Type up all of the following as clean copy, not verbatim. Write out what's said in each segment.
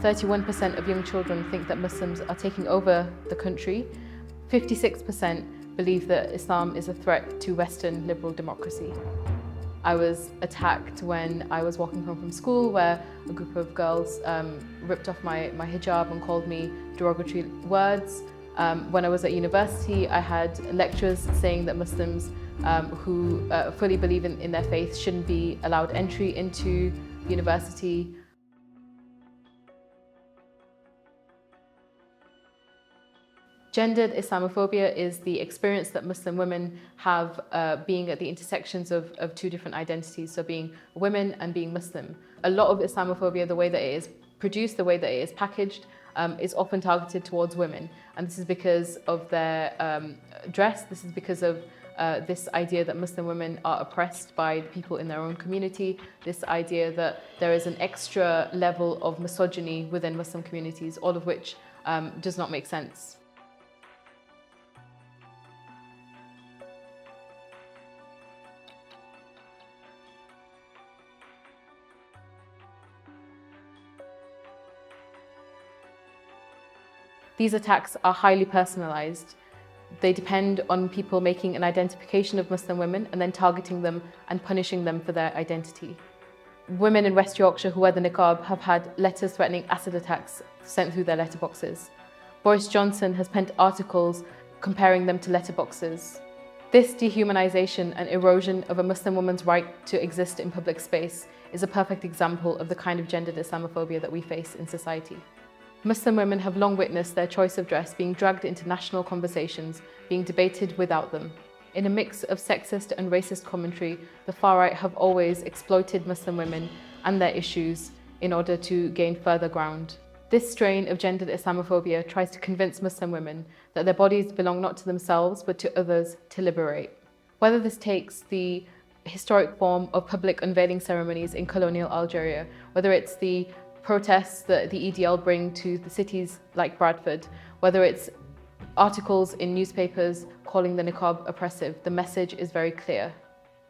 31% of young children think that Muslims are taking over the country. 56% believe that Islam is a threat to Western liberal democracy. I was attacked when I was walking home from school, where a group of girls ripped off my hijab and called me derogatory words. When I was at university, I had lecturers saying that Muslims who fully believe in their faith shouldn't be allowed entry into university. Gendered Islamophobia is the experience that Muslim women have being at the intersections of two different identities, so being women and being Muslim. A lot of Islamophobia, the way that it is produced, the way that it is packaged, is often targeted towards women. And this is because of their dress, this is because of this idea that Muslim women are oppressed by people in their own community, this idea that there is an extra level of misogyny within Muslim communities, all of which does not make sense. These attacks are highly personalized. They depend on people making an identification of Muslim women and then targeting them and punishing them for their identity. Women in West Yorkshire who wear the niqab have had letters threatening acid attacks sent through their letterboxes. Boris Johnson has penned articles comparing them to letterboxes. This dehumanization and erosion of a Muslim woman's right to exist in public space is a perfect example of the kind of gendered Islamophobia that we face in society. Muslim women have long witnessed their choice of dress being dragged into national conversations, being debated without them. In a mix of sexist and racist commentary, the far right have always exploited Muslim women and their issues in order to gain further ground. This strain of gendered Islamophobia tries to convince Muslim women that their bodies belong not to themselves but to others to liberate. Whether this takes the historic form of public unveiling ceremonies in colonial Algeria, whether it's the protests that the EDL bring to the cities like Bradford, whether it's articles in newspapers calling the niqab oppressive, the message is very clear.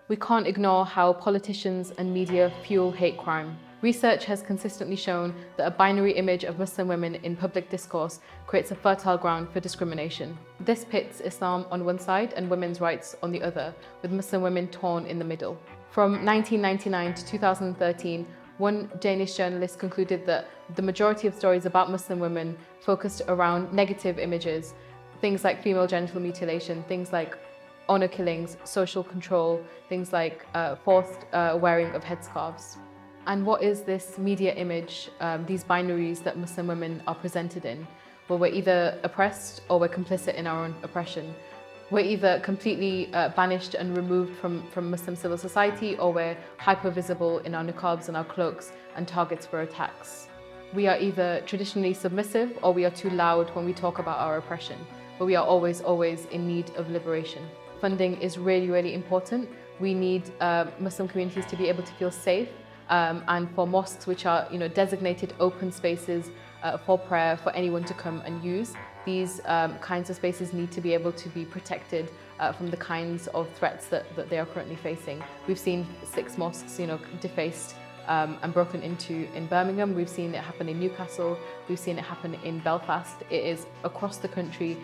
We can't ignore how politicians and media fuel hate crime. Research has consistently shown that a binary image of Muslim women in public discourse creates a fertile ground for discrimination. This pits Islam on one side and women's rights on the other, with Muslim women torn in the middle. From 1999 to 2013, one Danish journalist concluded that the majority of stories about Muslim women focused around negative images, things like female genital mutilation, things like honor killings, social control, things like forced wearing of headscarves. And what is this media image, these binaries that Muslim women are presented in? Well, we're either oppressed or we're complicit in our own oppression. We're either completely banished and removed from Muslim civil society, or we're hyper-visible in our niqabs and our cloaks and targets for attacks. We are either traditionally submissive or we are too loud when we talk about our oppression, but we are always in need of liberation. Funding is really important. We need Muslim communities to be able to feel safe, and for mosques, which are designated open spaces for prayer for anyone to come and use. These kinds of spaces need to be able to be protected from the kinds of threats that they are currently facing. We've seen 6 mosques defaced and broken into in Birmingham. We've seen it happen in Newcastle. We've seen it happen in Belfast. It is across the country.